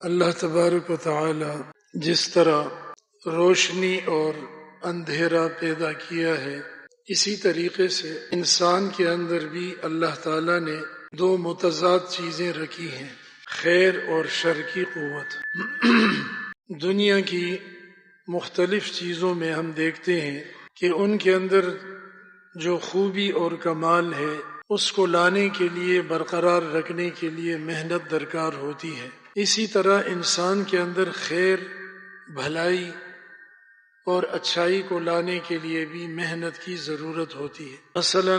اللہ تبارک و تعالی جس طرح روشنی اور اندھیرا پیدا کیا ہے، اسی طریقے سے انسان کے اندر بھی اللہ تعالی نے دو متضاد چیزیں رکھی ہیں، خیر اور شر کی قوت۔ دنیا کی مختلف چیزوں میں ہم دیکھتے ہیں کہ ان کے اندر جو خوبی اور کمال ہے اس کو لانے کے لیے، برقرار رکھنے کے لیے محنت درکار ہوتی ہے۔ اسی طرح انسان کے اندر خیر، بھلائی اور اچھائی کو لانے کے لیے بھی محنت کی ضرورت ہوتی ہے۔ مثلا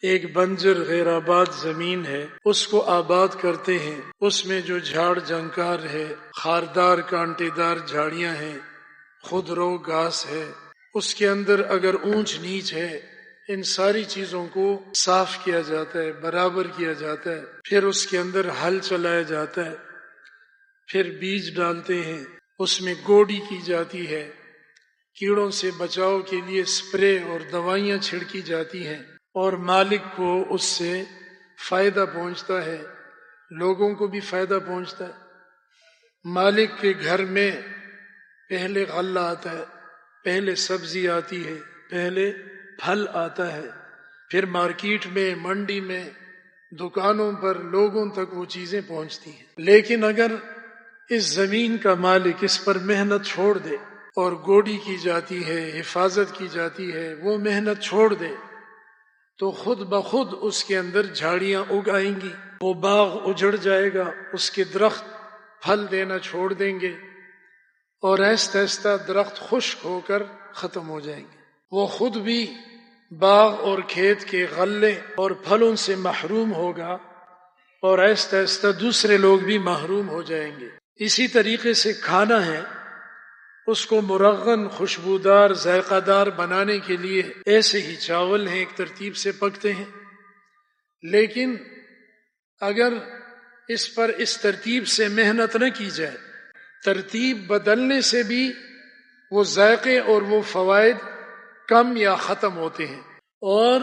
ایک بنجر غیر آباد زمین ہے، اس کو آباد کرتے ہیں، اس میں جو جھاڑ جھنکار ہے، خاردار کانٹے دار جھاڑیاں ہیں، خودرو گھاس ہے، اس کے اندر اگر اونچ نیچ ہے، ان ساری چیزوں کو صاف کیا جاتا ہے، برابر کیا جاتا ہے، پھر اس کے اندر ہل چلایا جاتا ہے، پھر بیج ڈالتے ہیں، اس میں گوڈی کی جاتی ہے، کیڑوں سے بچاؤ کے لیے سپرے اور دوائیاں چھڑکی جاتی ہیں، اور مالک کو اس سے فائدہ پہنچتا ہے، لوگوں کو بھی فائدہ پہنچتا ہے۔ مالک کے گھر میں پہلے غلہ آتا ہے، پہلے سبزی آتی ہے، پہلے پھل آتا ہے، پھر مارکیٹ میں، منڈی میں، دکانوں پر لوگوں تک وہ چیزیں پہنچتی ہیں۔ لیکن اگر اس زمین کا مالک اس پر محنت چھوڑ دے اور گوڈی کی جاتی ہے، حفاظت کی جاتی ہے، وہ محنت چھوڑ دے تو خود بخود اس کے اندر جھاڑیاں اگ آئیں گی، وہ باغ اجڑ جائے گا، اس کے درخت پھل دینا چھوڑ دیں گے، اور آہستہ آہستہ درخت خشک ہو کر ختم ہو جائیں گے، وہ خود بھی باغ اور کھیت کے غلے اور پھلوں سے محروم ہوگا، اور آہستہ آہستہ دوسرے لوگ بھی محروم ہو جائیں گے۔ اسی طریقے سے کھانا ہے، اس کو مرغن، خوشبودار، ذائقہ دار بنانے کے لیے ایسے ہی چاول ہیں، ایک ترتیب سے پکتے ہیں، لیکن اگر اس پر اس ترتیب سے محنت نہ کی جائے، ترتیب بدلنے سے بھی وہ ذائقے اور وہ فوائد کم یا ختم ہوتے ہیں، اور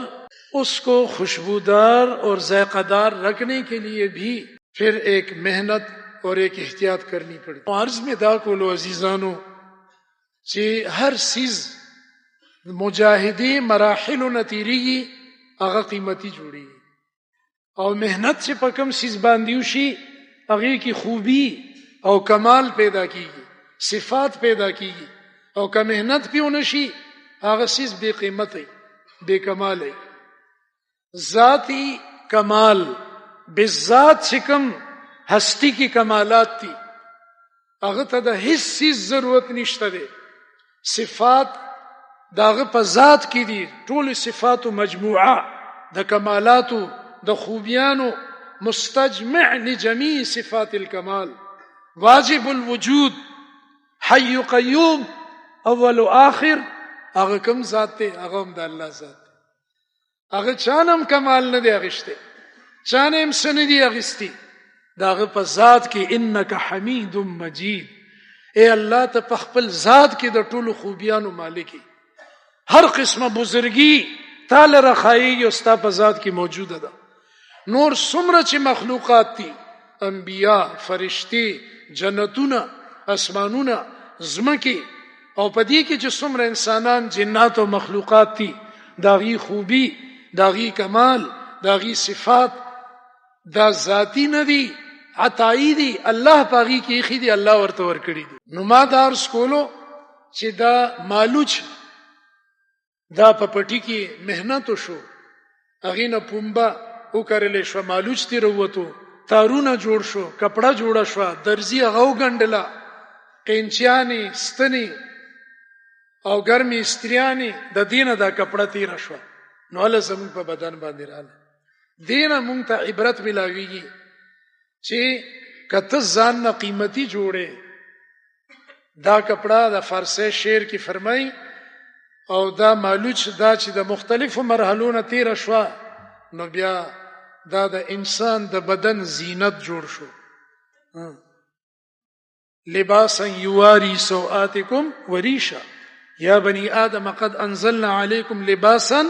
اس کو خوشبودار اور ذائقہ دار رکھنے کے لیے بھی پھر ایک محنت اور ایک احتیاط کرنی پڑتی۔ عرض میں دا کولو عزیزانو چی ہر چیز مجاہدی مراحل و نتیریگی اغا قیمتی جوڑی اور محنت سے پکم چیز باندیوشی اغی کی خوبی او کمال پیدا کی گی، صفات پیدا کی گی، اور کا محنت پیو نشی آغا چیز بے قیمت ہے، بے کمال ہے۔ ذاتی کمال بالذات چکم ہستی کی کمالات تھی، اغتا دا ہس چیز ضرورت نشتہ دے، صفات داغ پا ذات کی دی، طول صفات مجموعہ دا کمالات دا خوبیانو مستجمع لجمیع صفات الکمال، واجب الوجود، حی قیوم، اول و آخر، اغا کم ذات تے، اغا ہم دا اللہ ذات تے، اغا چانم کمال ندے اغشتے، چانم سندی اغستی، داغ پا ذات کی انکا حمید مجید، اے اللہ تا پخپل ذات کی دا طول خوبیانو مالکی، ہر قسم بزرگی تال رخائی استا پا ذات کی موجود دا۔ نور سمرہ چی مخلوقات تھی، انبیاء، فرشتے، جنتونا، اسمانونا، زمکی، او پدی کی جو سمرہ انسانان، جنات و مخلوقات تھی، داغی خوبی، داغی کمال، داغی صفات، دا ذاتی ندی، عطائی دی، اللہ پاگی کی خی دی، اللہ ورطور کری دی۔ نما دار سکولو چی دا مالوچ دا پپٹی کی محنتو شو، اغین پومبا او کرلے شو، مالوچ تی روتو، تارونا جوڑ شو، کپڑا جوڑا شو، درزی اغاو گنڈلا، قینچیانی، ستنی او گرمی استریانی، دا دین دا کپڑا تیرا شو، نو اللہ زمون پا بدن باندی رالا دین مونتا عبرت ملاوی گی چی کتز زاننا قیمتی جوڑے، دا کپڑا دا فارسی شیر کی فرمائی، او دا مالوچ دا چی دا مختلف مرحلون تیرا شو، نو بیا دا انسان دا بدن زینت جوڑ شو۔ لباسا یواری سوآتکم وریشا، یا بنی آدم قد انزلنا علیکم لباسا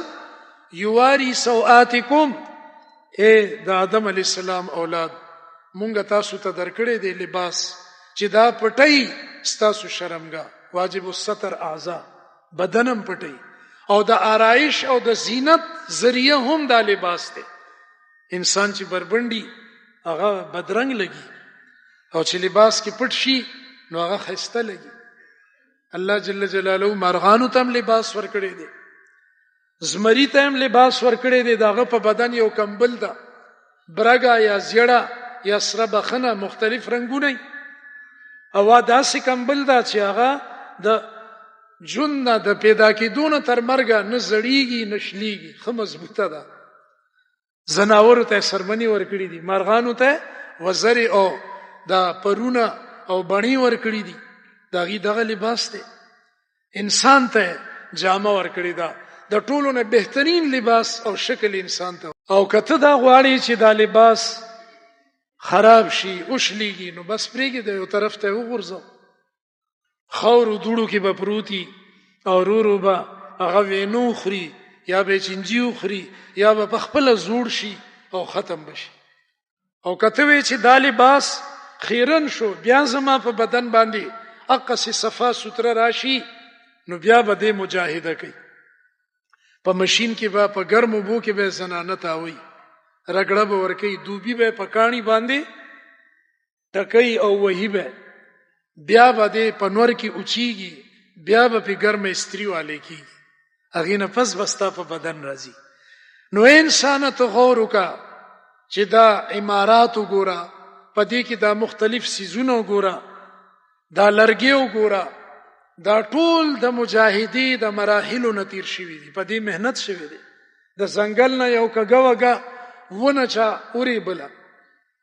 یواری سوآتکم، اے دا آدم علیہ السلام اولاد، مونگا تاسو تا درکڑے دے لباس چې دا پټي ستاسو شرمګا، واجب الستر اعضاء، بدنم پټي، او د آرائش او د زینت ذریعہ هم دا لباس دی. انسان چې بربندي هغه بدرنګ لګي، او چې لباس کې پټ شي نو هغه خسته لګي. الله جل جلاله مرغانو ته لباس ورکړي دی، زمری ته هم لباس ورکړي دی، داغه په بدن یو کمبل ده، برګه یا زیړه یا سره بخنه، مختلف رنگونه، او داسې کمبل ده چې هغه د جون د پیدا کېدون تر مرګه نه زړیږي نه شلیږي، خو مضبوطه ده. زناور ته سرمنی ورکړي دي، مرغانو ته وزري او دا پرونه او بڼي ورکړي دي، داغي دغه لباس دی. انسان ته جامه ورکړي ده، د ټولو نه بهترین لباس او شکل انسان ته. او کته دا غواړي چې دا لباس خراب شي او شلیږي نو بس پرېږي د یو طرف ته وغورځو، خاور دوړو کې به پروتي او رورو به هغه وینو خوري یا به چنجیو خوري یا به په خپل زوړ شي او ختم بشي. او کته وی چې دا لباس خیرن شو، بیا زما په بدن باندې اقصی صفا ستر راشي، نو بیا به د مجاهده کوي. په ماشین کې به په ګرمو بو کې به زنانه تاوي، رګړه به ورکی، دوبي به په کاڼي باندې ټکای او وਹੀ به بیا به د پنور کې اوچیږي، بیا به په ګرمه استری والے کیږي، هغه نه پس بستا په بدن راځي. نو انسان ته غور وکا چې دا عمارات وګوره، په دې کې دا مختلف سيزونه وګوره، دا لرګي وګوره، دا ټول د مجاهدی د مراحلو نتیر شوی دي، په دې مهنت شوی دي. د ځنګل نه یو کګوګه ونه چا اوري بلا،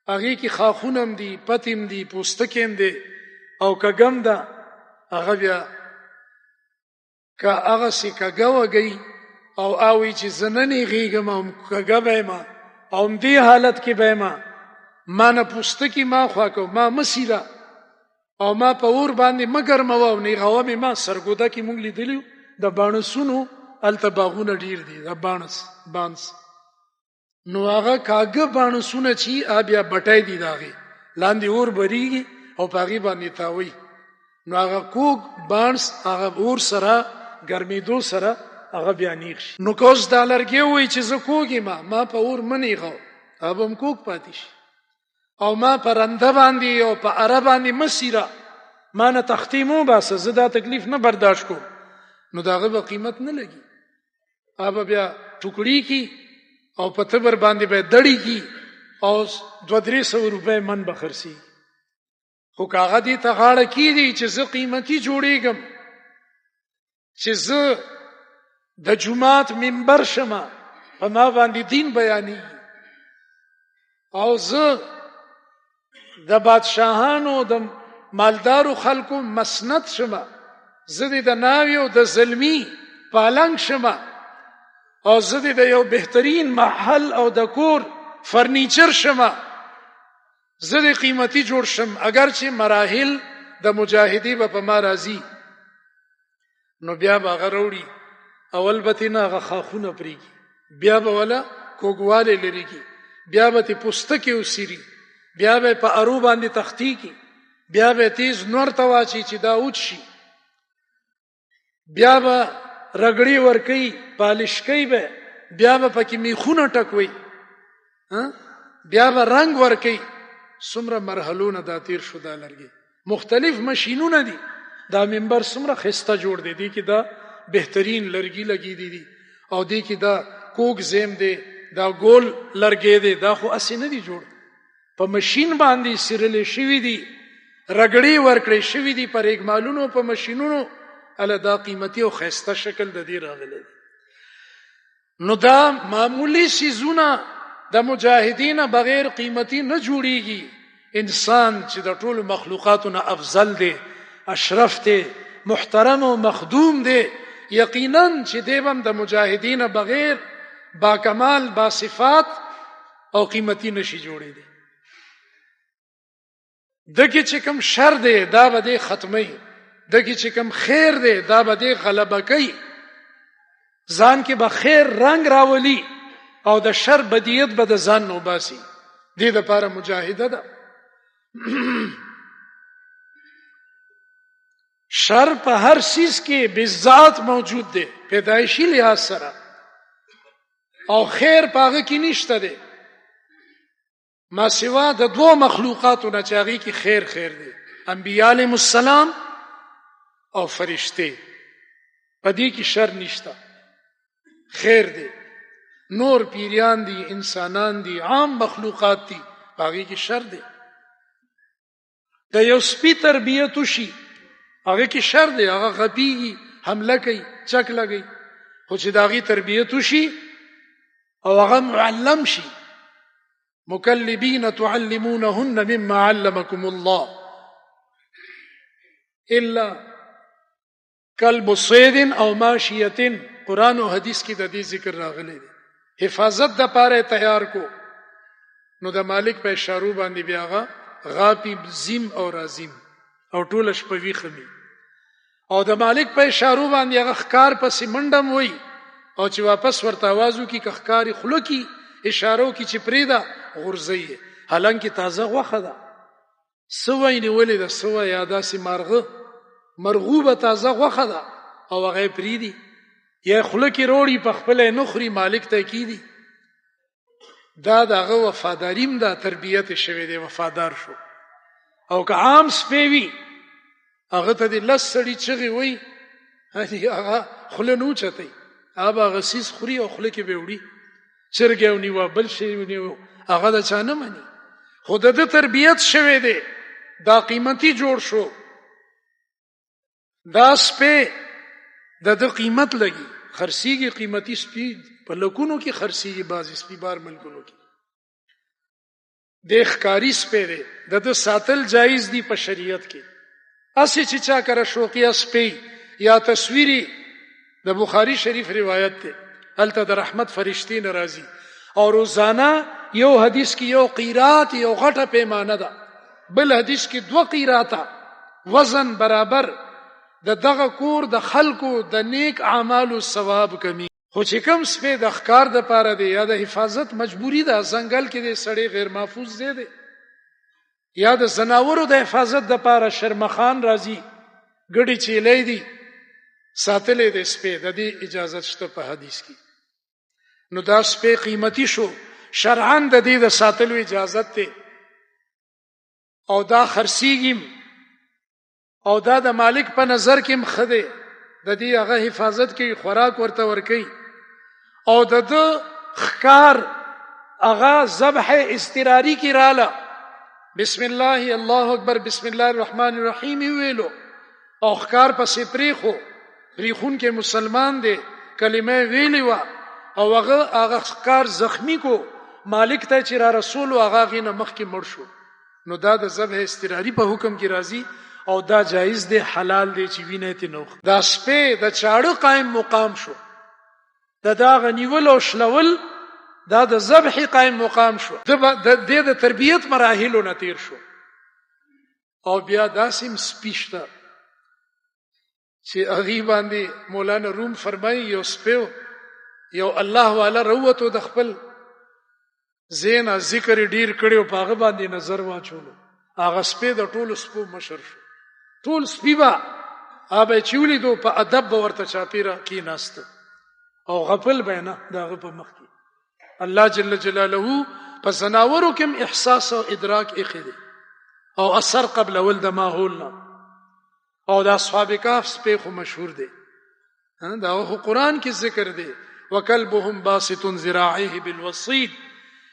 هغه کې خاخونم دي، پتیم دي، پوستکیم دي، او کګم دا هغه بیا که هغه سي کګوګي او اوي چې زننې غيګم او کګبه ما او دې حالت کې به ما نه پوستکی ما خوا کو، ما مسیلا او ما په اور باندې مگر مو نه غوامه ما سرګودا کې مونږ لیدلیو د بانسونو التباغونه ډیر دي، د بانس نو هغه کاګه بانسونه چې بیا بټای دي داغي لاندې اور بریږي او پاغي باندې تاوي، نو هغه کوګ بانس هغه اور سره ګرمېدو سره هغه بیا نیغ شي. نو کوس دا لرګي وای چې زه کوګي ما په اور منی غو ابم کوګ پاتې شي، او ما پرنده باندې او په عرب باندې مسیره ما نه تختیمو باسه، زه دا تکلیف نه برداشت کوم، نو داغه به قیمت نه لګي، اب بیا ټوکړی کی او په تبر باندې به دړی کی او 200-300 روپے من بخرسي. خو کاغه دي ته غاړه کی دي چې زه قیمتي جوړېږم، چې زه د جمعات منبر شمه، په ما باندې دین بیانې، او زه د بادشاهانو د مالدارو خلکو مسند شمه، زه د ناوی او د زلمی پالنګ شمه، او زه د یو بهترین محل او د کور فرنیچر شمه، زه د قیمتي جوړ شم. اگر چې مراحل د مجاهدی په ما راځي نو بیا به غروړي، اول به نه غ خاخونه پریږي، بیا به ولا کوګواله لريږي، بیا به پوستکي وسيري، بیا به په ارو باندې تختی کی، بیا به تیز نور تواچی چې دا اوچ شي، بیا به رګړی ورکی، پالش کوي، به بیا به پکې میخونه ټکوي، بیا به رنگ ورکی. څومره مرحلونه دا تیر شو، دا لرګي مختلف ماشینونه دي، دا منبر څومره خسته جوړ دي کې دا بهترین لرګي لګي دي، او دي کې دا کوک زیم دي، دا ګول لرګي دي، دا خو اسی نه دي جوړ، په ماشین باندې سیرل شوی دي، رګړی ورکړی شوی دي پر اګمالونو په ماشینونو، اله دا قیمتي او خسته شکل د دې راغلي. نو دا معمولی سيزونه د مجاهدین بغیر قیمتي نه جوړیږي. انسان چې د ټولو مخلوقاتونو افضل دی، اشرف دی، محترم او مخدوم دی، یقینا چې دیوم د مجاهدین بغیر با کمال، با صفات او قیمتي نشي جوړې دي. دغه چې کوم شر دی دا به ختمي، دغه چې کوم خیر دی دا به غلبه کوي، ځان کې به خیر رنگ راولي او د شر بدیت به د ځان نو باسي. دې لپاره مجاهده ده. شر په هر سیز کې بذات موجود دی پیدایشي لحاظ سره، او خیر پاغه کې نشته دی ما سوا د دوه مخلوقاتو نه چې هغه کې خیر دی، انبیاء علیهم السلام او فرشته. پدې کې شر نشته، خیر دی. نور پیریان دي، انسانان دي، عام مخلوقات دي، هغه کې شر دی. د یو سپی تربیت وشي هغه کې شر دی، هغه غپیږي، حمله کوي، چک لګي. خو چې داغي تربیت وشي او هغه معلم شي، مکلبین تعلمونهن مما علمکم الله الا کلب صید او ماشیه. قرآن او حدیث کې د دې ذکر راغلی دی. حفاظت د پاره تیار کو نو د مالک په اشارو باندې بیا غاپی زیم او رازیم او ټول شپه وی خمی، او د مالک په اشارو باندې هغه ښکار پسې منډم وای، او چې واپس ورته आवाजو کی ښکاری خلو کی اشارو کی چې پریدا غرزی، حالانکه تازه غوخه ده. سوی نیولې ده، سوی یادا سي مرغوبه تازه غوخه ده او هغه پریدي، یا خلو کی روړي په خپل نخري مالک ته کیدی. دا دغه وفاداریم دا تربیت شوی دی، وفادار شو. او که عام سپیوی هغه ته د لس سړي چغي وای، هغه خله نو چتای، هغه غسیس خوري او خله کې به وړي چرګیو نیو بل شي نیو، هغه د چانه مني. خود د تربیت شوی دی، دا قیمتي جوړ شو، دا سپه د قیمت لګي، خرسيږي. قیمتي سپي په لکونو کې خرسيږي، بعضی سپي بار ملکونو کې. د ښکاری سپه دی، د ساتل جایز دی په شریعت کې. اسی چې چا کرا شوقیا سپي یا تصویری، د بخاری شریف روایت ده، هلته د رحمت فرشتي ناراضي، او روزانه یو حدیث کې یو قیرات یو غټه پیمانه ده، بل حدیث کې 2 قیراته وزن برابر د دغه کور د خلکو د نیک اعمالو ثواب کمی. خو چې کوم سپه د ښکار د پاره دی یا د حفاظت مجبوری ده، ځنګل کې د سړی غیر محفوظ دی، یا د زناورو د حفاظت د پاره شرمخان راځي، ګډي چیلې دي ساتلې د سپه، د دې اجازه شته په حدیث کې. نو دا سپه قیمتي شو، شرعاً د دې د ساتلو اجازه ده، او دا خرسيږي، او دا د مالک په نظر کې مخده د دې هغه حفاظت کوي، خوراک ورته ورکي، او د خکار هغه ذبح استراری کی رااله، بسم الله الله اکبر بسم الله الرحمن الرحیم ویلو، او خکار پسې پریخون کې مسلمان دی، کلمه ویلی وا، او هغه خکار زخمی کو، مالک ته چې را رسول هغه غینه مخ کې مړ شو، نو دا د ذبح استراری په حکم کې راځي، او دا جایز دی، حلال دی چې وینه ته نوخ. دا سپه د چاړو قائم مقام شو، دا غنیول او شلول دا د ذبح قائم مقام شو، د تربیت مراحلو نتیر شو. او بیا داسیم سپیشتا چې هغه باندې مولانا روم فرمایي، یو سپیو یو الله والا روته د خپل زینا ذکر ډیر کړو، په هغه باندې نظر واچولو، هغه سپی د ټولو سپو مشر شو، ټول سپی با هغه چولی دو په ادب ورته چاپیرا کې ناست، او غفل بینه داغه په مخ کې. الله جل جلاله په زناورو کې احساس او ادراک اخیدي، او اثر قبل ولد ماحولنا، او د اصحاب کهف سپه خو مشهور دي، دا خو قران کې ذکر دي، وکلبهم باسط ذراعيه بالوصيد،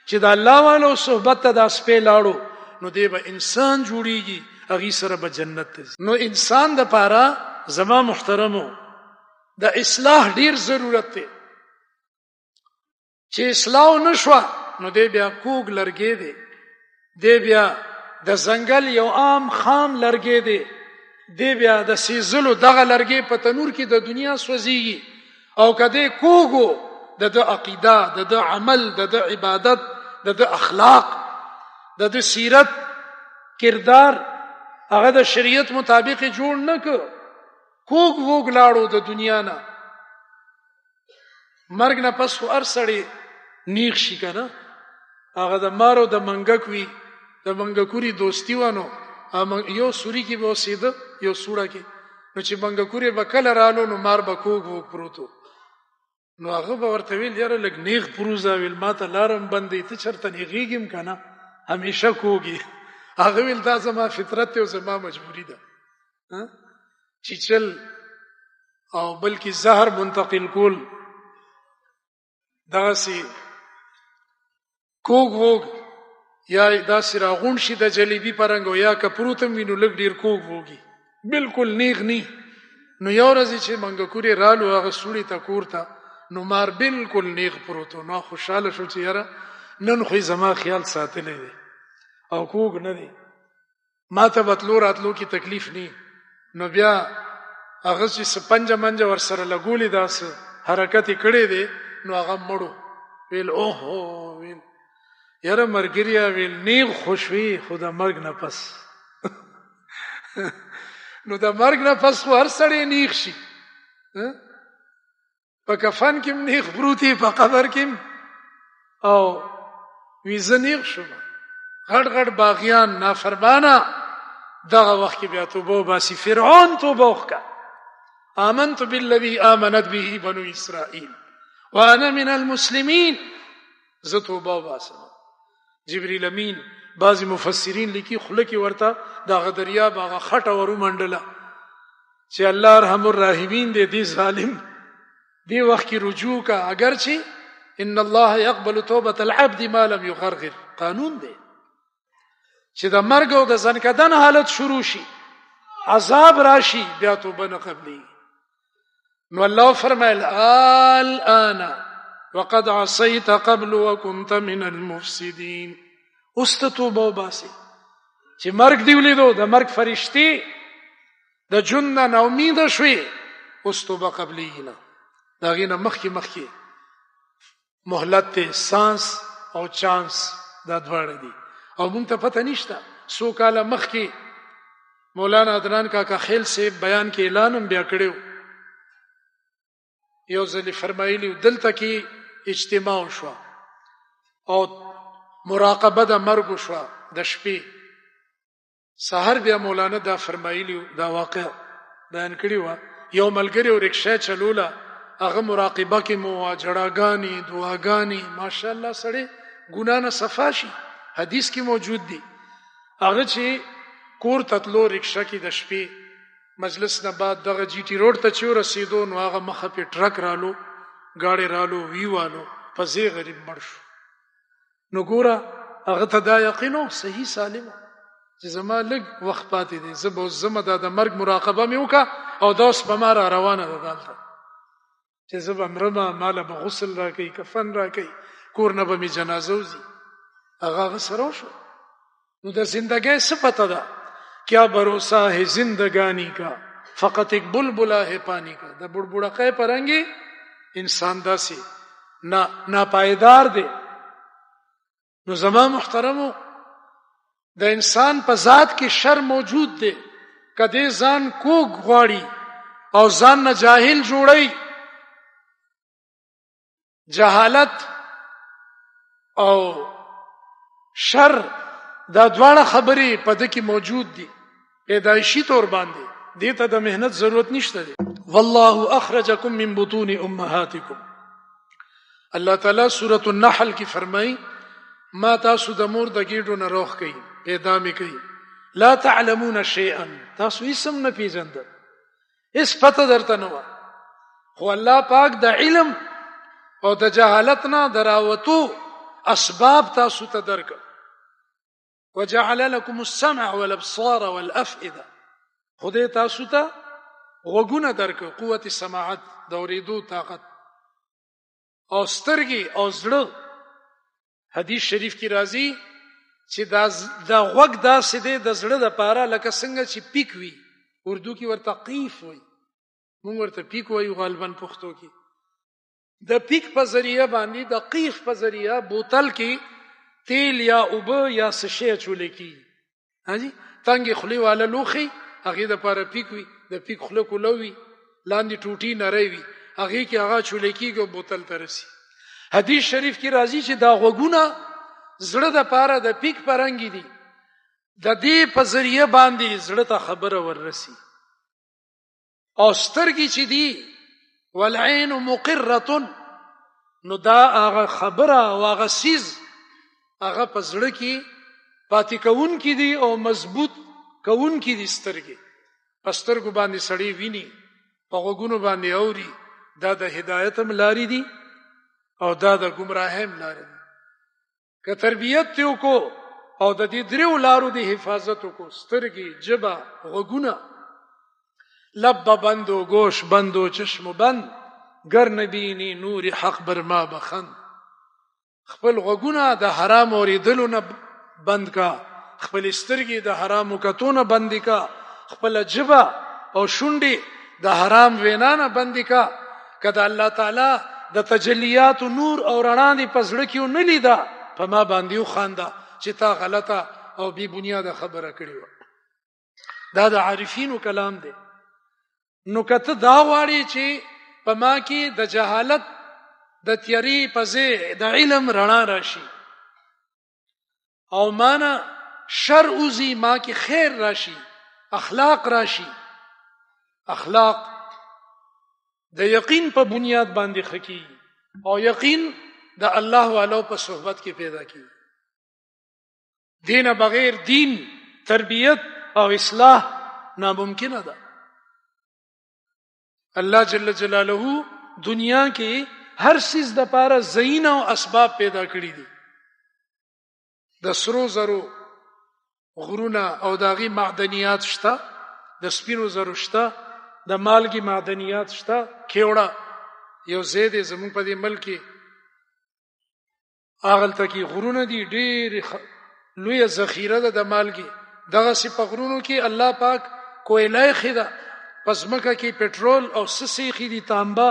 چې دا الله والو صحبت ته د سپه لاړو نو دی به انسان جوړیږي، هغه سره به جنت ته. نو انسان د پاره زما محترمو د اصلاح ډیر ضرورت دی، چې اصلاح نشو نو دی بیا کوګ لرګي دی بیا د ځنګل یو عام خام لرګي دی بیا د سیزلو دغه لرګي په تنور کې د دنیا سوځيږي، او کده کوګو د عقیده د عمل د عبادت د اخلاق د سیرت کردار هغه د شریعت مطابق جوړ نه کوګ وګ لاړو د دنیا نه، مرګ نه پس ورسړي نیغ شي کنه، هغه د مارو د منګک وی د منګکوري دوستی وانو، یو سوري کې به وسیده یو سوړه کې نو چې منګکورې به کله رالو نو مار به کوږ وږ پروتو. نو هغه به ورته ویل یاره لږ نیغ پروزه، ویل ما ته لارم بندې، ته چېرته نیغېږم که نه همیشه کوږي. هغه ویل دا زما فطرت دی او زما مجبوري ده. چیچل او بلکې زهر منتقل کول دغسې کوږ وږ یا داسې راغونډ شي د جلیبي په رنګ، او یا که پروت هم وي نو لږ ډېر کوږ وږي، بلکل نیغ نی. نو یو ورځ چې منګکورې رالو هغه سوړي ته کور ته، نو مار بلکل نیغ پروتو. نو خوشحاله شو چې یاره نن خو زما خیال ساتلی دی او کوږ نه دی، ما ته به تلو راتلو کې تکلیف نی. نو بیا هغه چې څه پنجه منجه ورسره لګولې داسې حرکت یې کړی دی، نو هغه مړو. ویل اوهو، ویل یاره مرګریا، ویل نیغ خوشوي خو د مرګ نه پس. نو د مرګ نه پس خو هر سړی نیغ شي، په کفن کې هم نیغ پروتي، په قبر کې هم. او وی زه نیغ شوم. غټ غټ باغیان نافرمانه دغه وخت کې بیا توبه وباسي. فرعون توبه وکړه، آمنت بالذي آمنت به بنو اسرائیل وانا من المسلمین، زه توبه وباسم. جبرئیل امین بعضی مفسرین لیکي خوله کې ورته دغه دریاب هغه خټه ورو منډله چې الله ارحم الراحمین دې دې ظالم دې وخت کې رجوع کا، اگر چې ان الله يقبل توبه العبد ما لم يغرغر. قانون دی چې د مرګ او د ځنکدن حالت شروع شي، عذاب راشي، بیا توبه نه قبلي. نو الله فرمایل الآن وقد عصيت قبل وكنت من المفسدين. اوس ته توبه وباسي چې مرګ دی ولیدو، د مرګ فرشتي د جن نه امید شوي، اوس توبه قبلي نه. دا غینه مخکې مهلت ته سانس او چانس دا دواړه دي. او مونږ ته پته نشته. سو کاله مخکې مولانا عدنان کاکا خیل سے بیان کې اعلانم بیا کړو، یو ځل فرمایلی دلته کې اجتماع شو او مراقبه د مرګ شو د شپې. سحر بیا مولانا دا فرمایلی دا واقع بیان کړی و. یو ملګری او رکشا چلوله، هغه مراقبه کې مو جړاګانی دعاګانی ماشاءالله سړی ګنا نه صفا شي. حدیث کې موجود دی. هغه چې کور تتلو رکشا کې د شپې مجلس نه بعد دغه جی ټی روډ ته چې ورسېدو، نو هغه مخه په ټرک رالو، گاڑی رالو، ویوالو، پزې غریب مړ شو. نو ګوره هغه ته دا یقینو صحیح سالم چې زما لږ وخت پاتې دی، زه به زما د مرګ مراقبه مې وکړه او دا اوس به ما را روانه ده دلته چې زه به مرمه، ماله به غسل راکوي، کفن راکوي، کور نه به مې جنازه وځي. هغه سره شو. نو د زندگی صفته ده کیا بھروسہ ہے زندگانی کا فقط ایک بلبلا ہے پانی کا. د بڑبڑقه پرنګي انسان داسي ناپایدار دی. نو زما محترمو د انسان په ذات کې شر موجود دی. کدی ځان کوږ غواړي او ځان نه جاهل جوړي، جهالت او شر دا دواړه خبرې په دې کې موجود دي پیدایشي طور باندې. دې ته د مهنت ضرورت نشته دی. والله اخرجکم من بطون امهاتکم. الله تعالی سورۃ النحل کې فرمایي ما تاسو د مور د ګیډو نه روخ کړي، پیدا مې کړي. لا تعلمون شیئا، تاسو اسم نه پیژندل، اس پته درته نه و، خو الله پاک د علم او د جهالت نه دراوتو اسباب تاسو ته درک. وجعل لكم السمع والابصار والافئده، خدای تاسو ته غوږونه درک، قوت سماعت، د اوریدو طاقت، او سترګې او زړه. حدیث شریف کې راځي چې دا غوږ داسې دی د زړه د پاره لکه څنګه چې پیک وي، اردو کې ورته قیف وي، موږ ورته پیک وایو غالبا پښتو کې. د پیک په ذریعہ باندې د قیف په ذریعہ بوتل کې تیل یا اوبه یا سشي چولې کی، هاجي تنګ خلی والا لوخي هغه د پاره پیک وي، د پیک خله کولوي، لاندې ټوټي نری وي، هغه کې هغه چولې کیږي بوتل ترسي. حدیث شریف کې راځي چې دا غوګونه زړه د پاره د پیک پرنګي دي، د دې په ذریعہ باندې زړه ته خبره وررسي. او سترګې چې دي والعين مقرة، نو دا هغه خبره او هغه سیز هغه په زړه کې پاتې کون کې دي او مضبوط کون کې دي. سترګې په سترګو باندې سړی ویني، په غوږونو باندې اوري. دا د هدایت هم لاري دي او دا د گمراهۍ هم لاري دي. که تربیت ته وکړو او د دې دریو لارو د حفاظت وکړو، سترګې، ژبه، غوږونه، لب بندو، گوش بندو، چشم بند، گر نبینی نور حق بر ما بخند. خپل غوږونه د حرام اوریدلو نه بند کا، خپل سترګې د حرام کتو نه بند کا، خپل ژبه او شونډې د حرام وینا نه بند کا. کله الله تعالی د تجلیات نور او رڼا دی پسړه کې نه لیدا، په ما باندې وخاندا چې تا غلطه او بی بنیاد خبره کړې و. دا د عارفینو کلام دی. نو کته دا واړي چې په ما کې د جهالت د تیاری پځې د علم رڼا راشي او معنا شر اوزي، ما کې خیر راشي، اخلاق راشي. اخلاق د یقین په بنیاد باندې خکی او یقین د الله والو په صحبت کې پیدا کی. دین بغیر دین، تربیت او اصلاح ناممکنه ده. الله جل جلاله دنیا کې هر سیز د پاره زین او اسباب پیدا کړی دي. د سرو زرو غرونه او داغي معدنیات شته، د سپینو زرو شته، د مالګي معدنیات شته. کیوړه یو زید زمون په دې ملک اغل تکي غرونه دي، ډېر لوی ذخیره ده د مالګي. دغه سی په غرونو کې الله پاک کویلای خدا، پس مکه کې پټرول او سسي خېدي، تانبا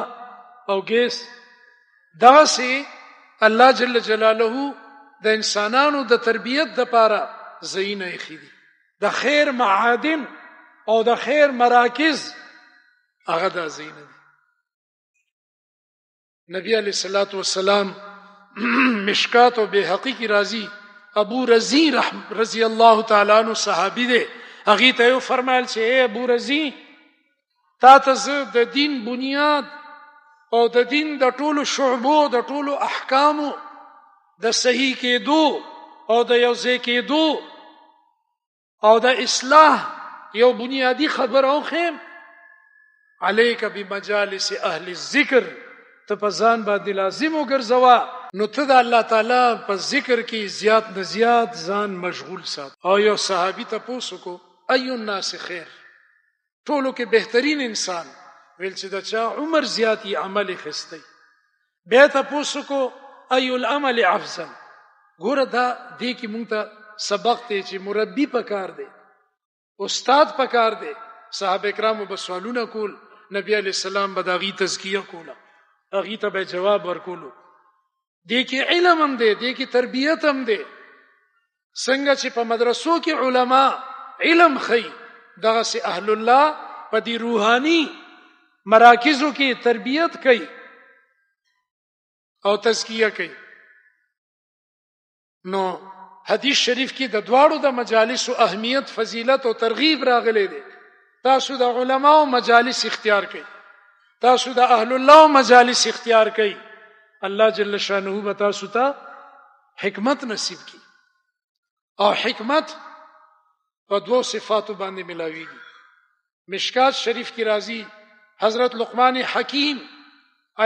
او ګیس. دغه سی الله جل جلاله د انسانانو د تربیت د پاره زینه خېدي، د خیر معادن او د خیر مراکز هغه د زینه دي. نبی علیہ الصلوۃ والسلام مشکات او بهقی کی راضی ابو رزی رضی الله تعالی عنہ صحابی دی. هغه ته فرمایل چې اے ابو رزی، تا ته د دین بنیاد او د دین د ټولو شعبو، د ټولو احکامو د صحیح کېدو او د یو ځای کېدو او د اصلاح یو بنیادی خبر او خیم. علیک بمجالس اهل الذکر، ته په ځان باندې لازم وګرځوا. نو ته د الله تعالی په ذکر کې زیات نه زیات ځان مشغول سات. او یو صحابي ته پوښتنه ایو الناس خیر، ټولو کې بهترین انسان ویل چې دا چا عمر زیاتی عمل خسته. بیا ته پوښتنه ایو العمل افضل. ګوره دا دې کې مونږ ته سبق ته چې مربي پکار دی، استاد پکار دی. صحابه کرامو به سوالونه کول، نبی علیہ السلام به داغي تزکیه کوله، هغه ته به جواب ورکولو. دې کې علم هم دی، دې کې تربیت هم دی. څنګه چې په مدرسو کې علما علم خي، دغه سي اهل الله په دې روحاني مراکزو کې تربیت کوي او تزکیه کوي. نو حدیث شریف کې د دواړو د مجالس او اهمیت، فضیلت او ترغیب راغلي دي. تاسو د علماو مجالس اختیار کړئ، تاسو د اهل الله مجالس اختیار کړئ. الله جل شانه به تاسو ته حکمت نصیب کړي. او حکمت په دوه صفاتو باندې ملاويږي. مشکات شریف کی راضی حضرت لقمان حکیم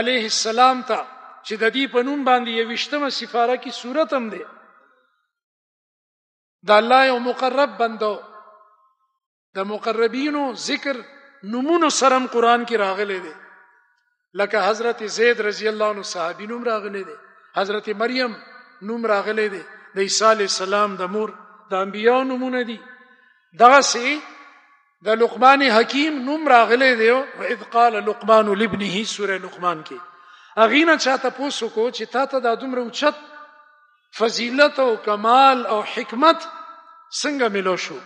علیه السلام ته چې د دې په نوم باندې یو وشتمه سفاره کی صورت هم ده. د الله یو مقرب بندو، د مقربینو ذکر نمونو سرم قرآن کې راغلي دي. لکه حضرت زید رضی الله عنه صحابي نوم راغلي دي، حضرت مریم نوم راغلي دي، د عیسی علیہ السلام د مور د انبیاء نمونه دي. دغه سي د لقمان حکیم نوم راغلي دی. او اذ قال لقمان لابنه سوره لقمان کې اغینا چاته پوسو کو چې تا ته د دومره اوچت فضیلت او کمال او حکمت څنګه ملو شو؟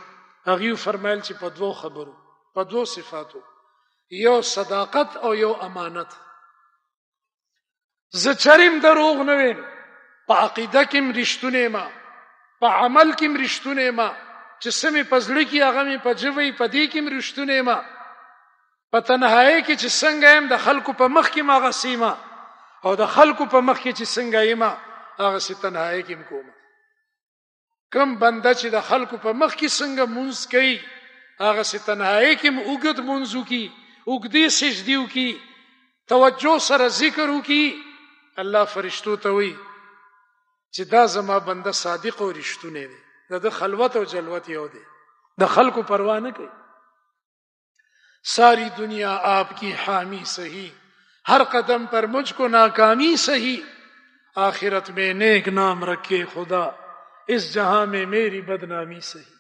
هغه فرمایل چې په دوه خبرو، په دوه صفاتو، یو صداقت او یو امانت. زه چریم دروغ نه ویم، په عقیده کې رښتونه ما، په عمل کې رښتونه ما، چې سمې پزړه کې هغه مې په جوی په دې کې رښتونه ما. په تنهایی کې چې څنګه يم د خلکو په مخ کې ما غسیمه او د خلکو په مخ کې چې څنګه یم هغه سي تنهایی کې کوم. کم بنده چې د خلکو په مخ کې څنګه مونږ کوي هغه سي تنهایی کې اوږد مونږو کې اوږدې سجدیو کې توجه سره ذکر وکي. الله فرشتو ته وی چې دا زما بنده صادق او رښتونه دی، د خلوت او جلوت یو دی، د خلکو پروا نه کوي. ساری دنیا آپ کی حامی سہی، ہر قدم پر مجھ کو ناکامی سہی، آخرت میں نیک نام رکھے خدا، اس جہاں میں میری بدنامی سہی.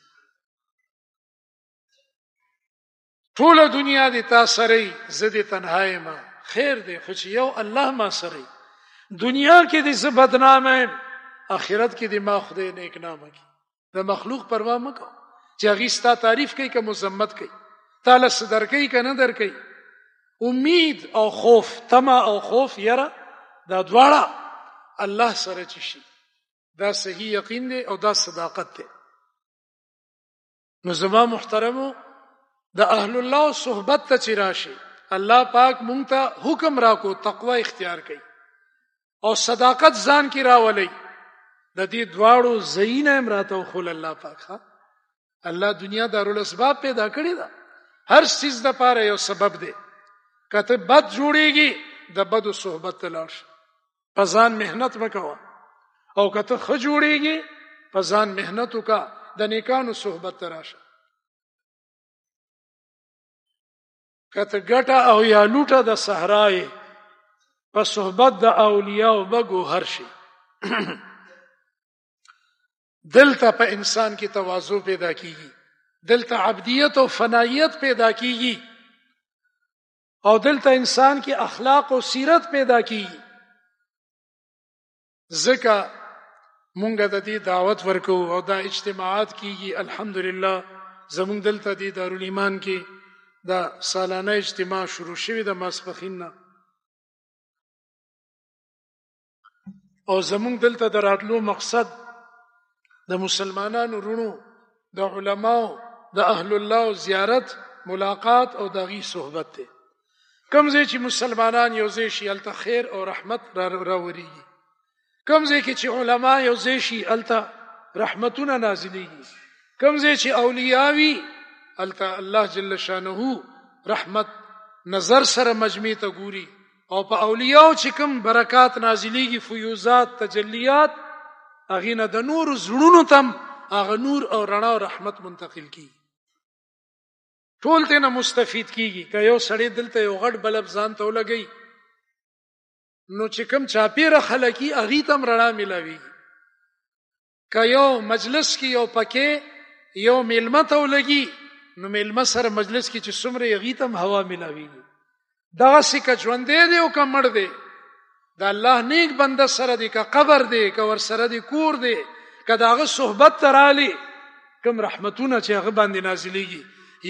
ټول دنیا دی تا سره زدی تنهایی ما خیر دی، خو چې یو الله ما سره دنیا کې دې زه بدنام یم، آخرت کې دې ما خدای نیک نام کی. د مخلوق پروا مکو چې هغه ستا تعریف کوي که مذمت کوي، تعالی صدر کوي که نه در کوي. امید او خوف، طمع او خوف یره دا دواړه الله سره چی شي، دا صحیح یقین دی او دا صداقت دی. نو زما محترمو د اهل الله صحبت ته چی راشي، الله پاک مونږ ته حکم راکو تقوا اختیار کړي او صداقت ځان کې راولي. د دې دواړو زینه امراته خو الله پاک ها الله دنیا دارالاسباب پیدا کړی دا، هر چیز د پاره یو سبب دی. کته بد جوړیږي د بدو صحبت ته لاړ شه، په ځان مهنت وکوه، او کته ښه جوړیږي په ځان مهنت وکا د نیکانو صحبت ته راشه. کته ګټه او یا لوټه د صحرای په صحبت د اولیاء او بګو هر شي. دلته په انسان کې تواضع پیدا کیږي، دلته عبدیت او فنایت پیدا کیږي، او دلته انسان کې اخلاق او سیرت پیدا کیږي. ځکه مونږ د دې دعوت ورکو او دا اجتماعات کیږي. الحمدلله زمونږ دلته د دارالایمان کې دا سالانه اجتماع شروع شوی د ماسپخین نه، او زمونږ دلته د راتلو مقصد د مسلمانانو رونو د علماو د اهل الله زیارت، ملاقات او دغه صحبت ته. کوم ځای چې مسلمانان یو ځای شي الته خیر او رحمت راوړيږي، کوم ځای کې چې علما یو ځای شي الته رحمتونه نازلېږي، کوم ځای چې اولیاوی الته الله جل شانه رحمت نظر سره مجمع ته ګوري، او په اولیاء چې کوم برکات نازلېږي، فیوزات، تجلیات، هغه نه د نور زړونو تم هغه نور او رڼا او رحمت منتقل کیږي، ټول ته نه مستفید کیږي. که یو سړی دلته یو غټ بلب ځان ته ولګي نو چې کوم چاپیره خلکی هغه تم رڼا ملاوي. که یو مجلس کې یو پکې یو میلمه ته ولګي نو میلمه سره مجلس کې چې څومره هغه تم هوا ملاوي. دغه سکه ژوند دی او کمړ دی د الله نیک بنده سره دی، که قبر دی، که ور سره دی کور دی، که داغه صحبت ترالی کوم رحمتونه چې هغه باندې نازلېږي،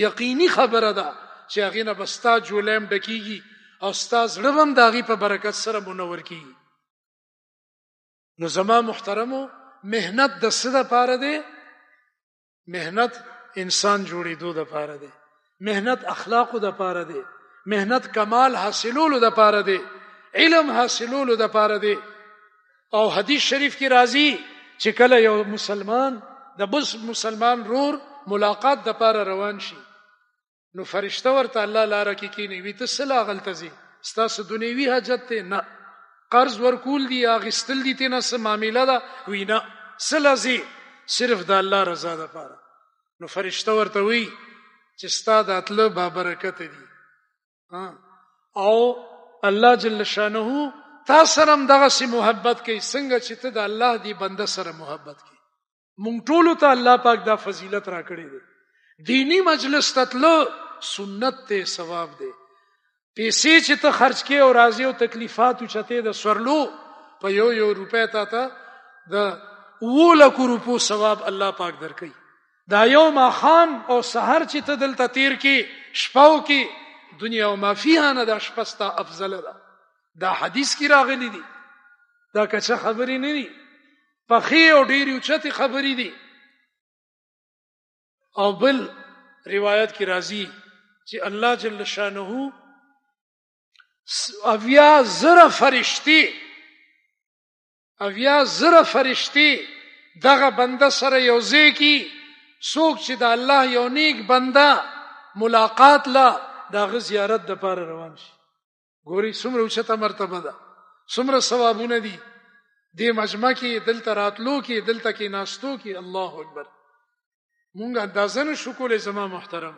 یقیني خبره ده چې هغه نه بستا جولم ډکیږي او ستا زړه هم داغي په برکت سره منور کیږي. نو زما محترمو مهنت د څه لپاره دی؟ مهنت انسان جوړېدو لپاره دی، مهنت اخلاقو لپاره دی، مهنت کمال حاصلولو لپاره دی، علم حاصلولو لپاره دی. او حدیث شریف کی راضی چې کله یو مسلمان د بل مسلمان رور ملاقات د لپاره روان شي نو فرشته ورته الله لاره کې کینی وی ته سلا غلطزي ستاسو دنیوي حاجت ته نه، قرض ورکول دی اغستل دي ته نه سم معاملې ده وینا سلازي صرف د الله رضا ده لپاره. نو فرشته ورته وی چې ستاسو اتله با برکت دي او الله جل شانه تا سره دغه سي محبت کوي څنګه چې ته د الله دی بنده سره محبت کوي. مونږ ټول ته الله پاک دا فضیلت را کړی دی. دینی مجلس تتلو سنت ته ثواب دی. پیسې چې ته خرج کې او راضي او تکلیفات چته د سورلو په یو روپے ته د 2 لک روپو ثواب الله پاک درکړي. دا یو ماخام او سحر چې ته دلته تیر کې شپاو کې دنیا او ما فيها نه د شپستا افضل ده. دا حدیث کې راغلي دي، دا کچه خبرې نه دي، پخې او ډېری اوچته خبرې دي. او بل روایت کې راځي چې الله جل شانه 80,000 فرشتي دغه بنده سره یوځای کی. څوک چې د الله یو نیک بنده ملاقات لا دغه زیارت د پاره روان شي. ګوري څومره اوچته مرتبه ده، څومره ثوابونه دي دې مجمع کې، دلته راتلو کې، دلته کې ناستو کې. الله اکبر. مونږ اندازه نشو کولای زما محترم.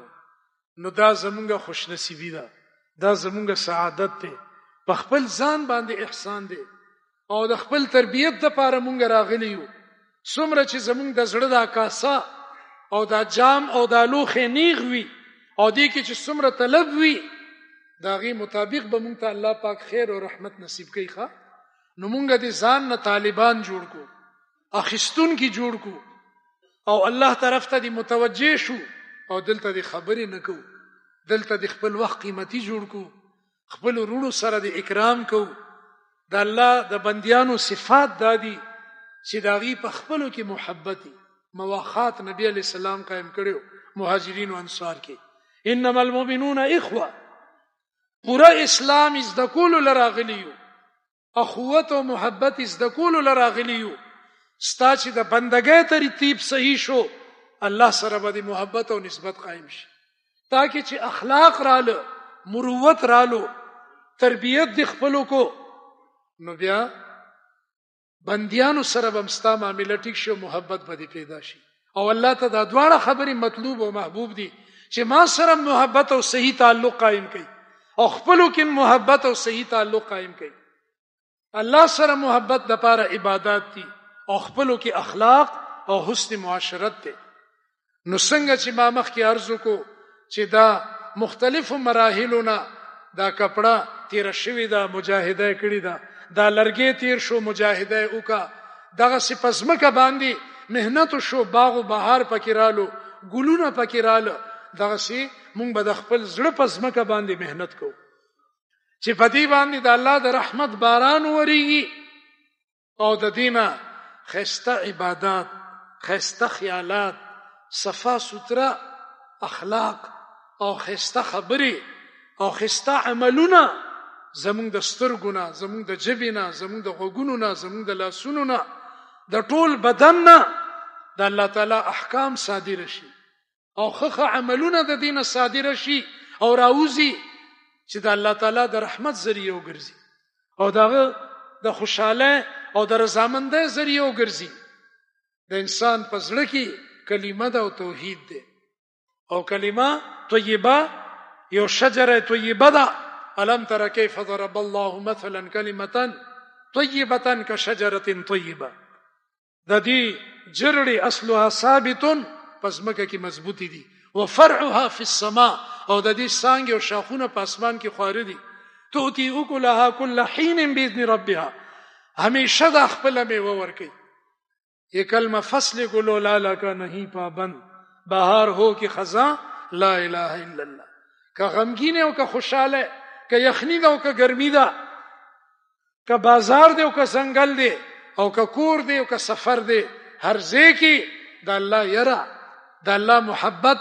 نو دا زمونږه خوش نصیبی ده، دا زمونږه سعادت ده. په خپل ځان باندې احسان ده او د خپل تربیت د پاره مونږ راغلی یو. څومره چې زمونږ د زړه د کاسه او دا جام او دا لوخه نیغ وي او دې کې چې څومره طلب وي داغي مطابق به مونږ ته الله پاک خیر او رحمت نصیب کوي. ښا نو مونږ دې ځان نه طالبان جوړ کو، اخستون کی جوړ کو او الله طرف ته دې متوجه شو او دلته دې خبرې نه کو، دلته دې خپل وخت قیمتي جوړ کو، خپل ورونو سره دې اکرام کو. د الله د بندیانو صفات دادي چې داغي په خپلو کې محبتي مواخات نبی علیہ السلام قائم کړو مهاجرین او انصار کې. انما المؤمنون اخوه. پورا اسلام از د کول لراغلیو، اخوت او محبت از د کول لراغلیو. ستا چې د بندګۍ ترتیب صحیح شو الله سره به محبت او نسبت قائم شي. تاکي چې اخلاق رااله، مروت رااله، تربیت د خپلو کو، نو بیا بندیانو سره به مستا معاملې ټیک شو، محبت به پیدا شي. او الله ته دا دواړه خبرې مطلوب او محبوب دي چې ما سره محبت او صحیح تعلق قائم کړي او خپلو کې محبت او صحیح تعلق قائم کړي. الله سره محبت د پاره عبادت دي او خپلو کې اخلاق او حسن معاشرت دي. نو څنګه چې ما مخ کې عرض کو چې دا مختلفو مراحلونه دا کپڑا تیر شوی دا مجاهده کړی دا لرګي تیر شو مجاهده وکا، دغه سپسمکه باندې مهنت شو، باغ و بهار پکې رالو، ګلونه پکې رالو. دغه سي مونږ به د خپل زړه پسمکه باندې مهنت کوو چې په دې باندې د الله د رحمت باران وریږي او د دینه خسته عبادت، خسته خیالات، صفا سوتره اخلاق او خسته خبرې او خسته عملونه زمونږ د سترګونه، زمونږ د جبینه، زمونږ د غوږونو نه، زمونږ د لاسونو نه، د ټول بدن نه د الله تعالی احکام صادر شي او خخه عملونه د دینه صادر شي او راوزی چې د الله تعالی د رحمت ذریعہ وګرځي او دغه د خوشاله او د رضامندۍ ذریعہ وګرځي. د انسان په زړه کې کلمه د توحید ده او کلمه طیبه یو شجره طیبه ده. الم تر کیف ضرب الله مثلا کلمه طیبه کشجره طیبه. د دې جرړي اصلها ثابت، پس مکه کې مضبوطی دي، وفرعها فی السماء، او د دې څنګه او شاخونه په اسمان کې خواره دي. تؤتی اکلها کل حین باذن ربها، همیشه د خپل میوه ورکي. یہ کلمه فصل گلو لالا کا نہیں پابند، بہار ہو کہ خزاں لا الہ الا اللہ. که غمگین او که خوشاله، که یخنی ده او که گرمی ده، که بازار ده او که زنگل ده، او که کور ده او که سفر ده، هر ځای کې د الله یره، د الله محبت،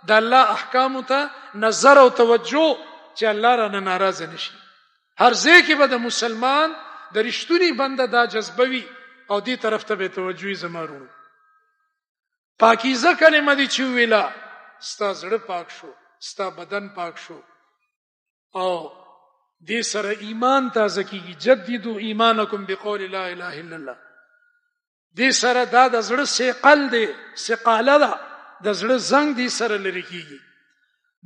د الله احکام ته نظر او توجه چې الله را نه ناراضه نشي. هر ځای کې به د مسلمان د رښتونی بنده دا جذبوي او دې طرف ته به توجه زمارو. پاکیزه کلمه دي چې ویلا، ستا زړه پاک شو، ستا بدن پاک شو او دې سره ایمان تازه کیږي. جددوا ایمانکم بقول لا اله الا الله. دې سره دا د زړه ثقل دی، ثقاله ده، د زړه زنګ دې سره لري کیږي،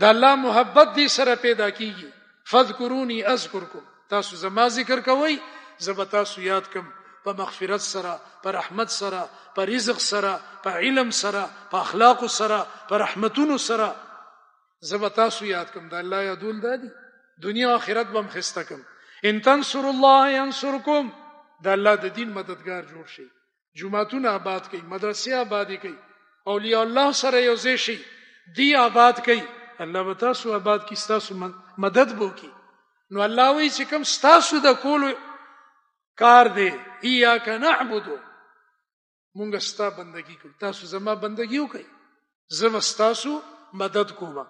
د الله محبت دې سره پیدا کیږي. فذكروني اذكركم، تاسو زما ذکر کوئ زه تاسو یاد کوم، په مغفرت سره، په رحمت سره، په رزق سره، په علم سره، په اخلاق سره، په رحمتونو سره زه تاسو یاد کوم. د الله یادول دادي دنیا او آخرت به مخسته کوم. ان تنصروا الله ينصركم، د الله د دین مددگار جوړ شي، جمعتون آباد کړي، مدرسې آباد کړي، اولیاء الله سره یو ځای شي، دی آباد کړي، الله به تاسو آباد کړي، تاسو مدد وکړي. نو الله وایي چې کوم تاسو د کولو کار دی، ایاک نعبد، مونږ ستا بندگی کوو، تاسو زما بندگی وکړئ، زه تاسو مدد کوم.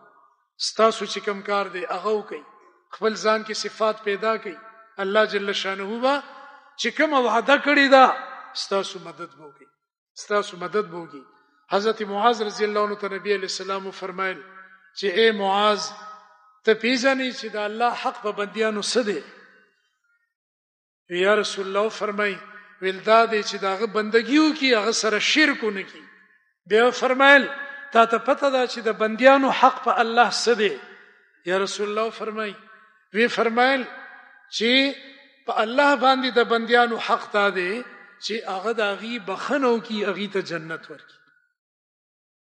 ستاسو چې کوم کار دی هغه وکړئ، خپل ځان کې صفات پیدا کړئ. الله جل شانه با چې کوم وعده کړی دا ستاسو مدد وکړي، ستاسو مدد وکړي. حضرت معاذ رضی الله عنه ته نبی علیہ السلام فرمایل چې اے معاذ ته پیژنې چې دا الله حق په بندیانو څه دی؟ یا رسول الله فرمای ولدا دې چې داغه بندګیو کې هغه سره شرک نه کی. بیا فرمایل تا ته پته ده چې د بندیانو حق په الله څه دی؟ یا رسول الله فرمایل چې په الله باندې د بندیانو حق تا دی چې هغه د هغې بخنو کی هغې ته جنت ورکړي.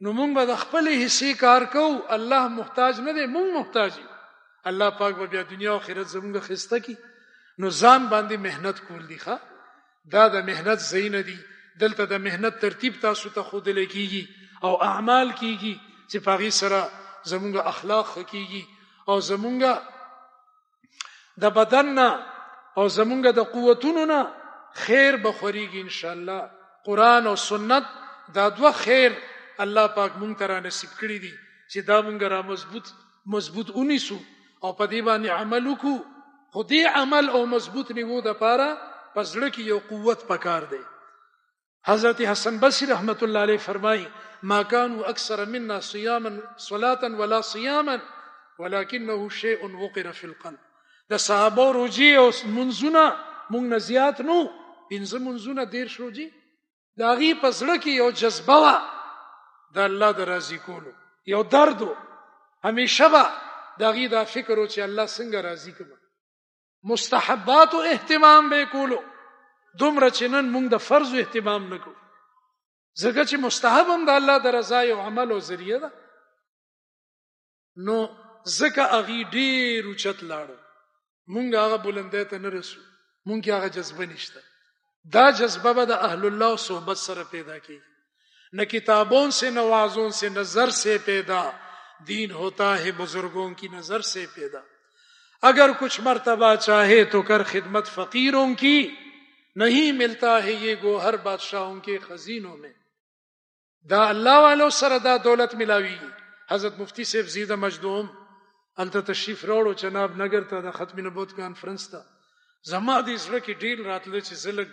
نو مونږ به د خپلې حصې کار کوو، الله محتاج نه دی، مونږ محتاج یو. الله پاک به بیا دنیا او آخرت زمونږ خسته کی. نو ځان باندې مهنت کول دي ښه، دا د مهنت ځای نه دي. دلته د مهنت ترتیب تاسو ته ښودلی کیږي او اعمال کیږي چې په هغې سره زمونږ اخلاق ښه کیږي او زمونږ د بدن نه او زمونږ د قوتونو نه خیر بخوریږي انشاءالله. قرآن او سنت دا دوه خیر الله پاک مونږ ته را نصیب کړي دي چې دا مونږ را مضبوط ونیسو او په دې باندې عمل وکړو. خو دې عمل او مضبوط نیو دپاره په زړه کې یو قوت پکار دی. حضرت حسن بصری رحمت الله علیه فرمایي ما كانوا اکثر منا صياما صلاة ولا صياما ولكنه شيء وقر في القلب. د صحابه روجي او منځونه مونږ نه زیات نو، 15 منځونه 13 روجي د هغې په زړه کې یو جذبه وه د الله د راضي کولو، یو درد و. همیشه به د هغې دا فکر و چې الله څنګه راضي کړم. مستحباتو اهتمام به کولو، دومره چې نن مونږ د فرض اهتمام نه کوو، ځکه چې مستحب هم د الله د رضا یو عمل او ذریعه ده. نو ځکه هغې ډېر اوچت لاړو، مونږ هغه بلندۍ ته نه رسو، مونږ کې هغه جذبه نشته. دا جذبه به د اهل الله و صحبت سره پیدا کیږي. نہ کتابوں سے نہ وعظوں سے نظر سے پیدا، دین ہوتا ہے بزرگوں کی نظر سے پیدا. اگر کچھ مرتبہ چاہے تو کر خدمت فقیروں کی، نہیں ملتا ہے یہ گوہر بادشاہوں کے خزینوں میں. دا الله والو سره دا دولت ملاویږي. حضرت مفتی صاحب زیده مجدوم هلته تشریف راوړو جناب نگر ته د ختم نبوت کانفرنس ته. زما دې زړه کې ډېر راتله چې زه لږ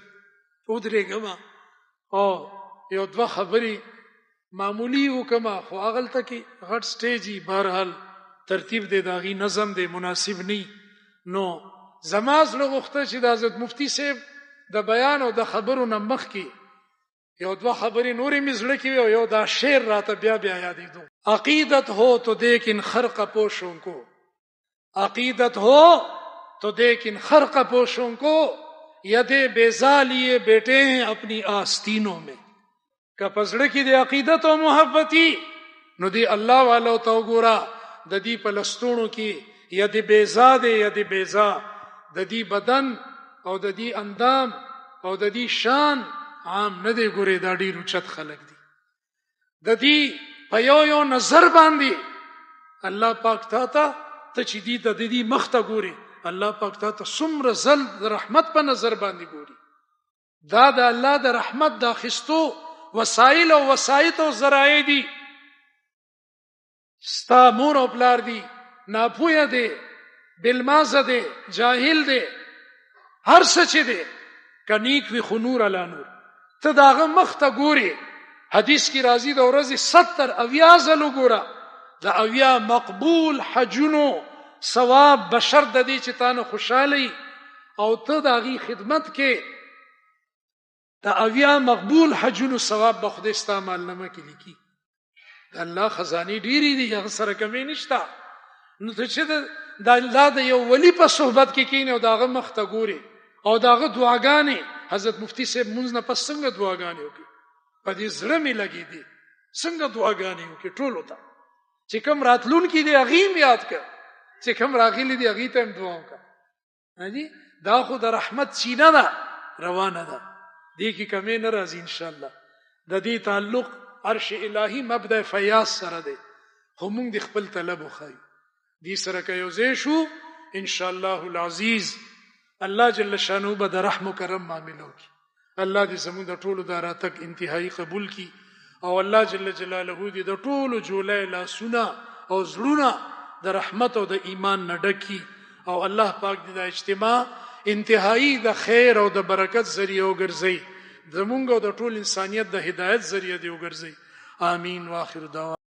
ودرېږم او یو دوه خبرې معمولی وکړم، خو هغلته کې غټ سټیج یي، بهرحال ترتیب دی د هغې نظم دی مناسب نه. نو زما زړه غوښته چې د حضرت مفتی صاحب د بیان او د خبرو نه مخکې یو دوه خبرې نورې مې زړه کې وي او یو دا شعر راته بیا بیا یادېدو. عقیدت ہو تو دیکھ ان خرقہ پوشوں کو، عقیدت ہو تو دیکھ ان خرقہ پوشوں کو، یدے بیزا لیے بیٹے ہیں اپنی آستینوں میں. که په زړه کې د عقیدت او محبتي نو دی الله والو ته وګوره د دې په لستوڼو کې ید بیزا دی، ید بیزا د دې بدن او د دې اندام او د دې شان عام نه دی. ګورې دا ډېر اوچت خلک دي. د دې په یو نظر باندې الله پاک ته چې دې ته د دې مخ ته ګورې، الله پاک ته څومره ځل د رحمت په نظر باندې ګوري. دا د الله د رحمت د اخیستو وسایل او وسایط او ذرایع دي. ستا مور او پلار دي، ناپوهه دی، بلمازه دی، جاهل دی، هر څه چې دی که نیک وي خو نور علی نور. ته د هغه مخ ته ګورې. حدیث کې راځي د ورځې 70 ځل وګوره، د 80 مقبول حجونو ثواب بشر د دې چې تا نه خوشحاله او ته د هغې خدمت کې د 80 مقبول حجونو ثواب به خدای ستا مالنامه کې لیکي. د الله خزانې ډېرې دي، هغه سره کمې نشته. نو ته چې د الله د یو ولی په صحبت کې کښېنې او د هغه مخ ته ګورې او د هغه دعاګانې، حضرت مفتی صاحب مونځ نه پس څنګه دعاګانې وکړي، په دې زړه مې لګېدې څنګه دعاګانې وکړي ټولو ته. چې کوم راتلونکي دی هغې هم یاد کړه، چې کوم راغلي دي هغې ته هم دعا وکړه. دا خو د رحمت چینه ده، روانه ده، دې کې کمې نه راځي انشاءالله. د دې تعلق عرش الهی مبدأ فیاض سره دی، خو مونږ د خپل طلب وښایو. دې سره که یو ځای شو انشاءالله العزیز الله جل شانه به د رحم و کرم معامله وکړي. الله دې زموږ د ټولو دا راتګ انتهایی قبول کړي او الله جل جلاله دې د ټولو جولای لاسونه او زړونه د رحمت او د ایمان نه ډکی او الله پاک دې د اجتماع انتهایی د خیر او د برکت ذریعہ وګرځي، زمونږ او د ټول انسانیت د هدایت ذریعہ دی وګرځي. آمین. واخر دعوانا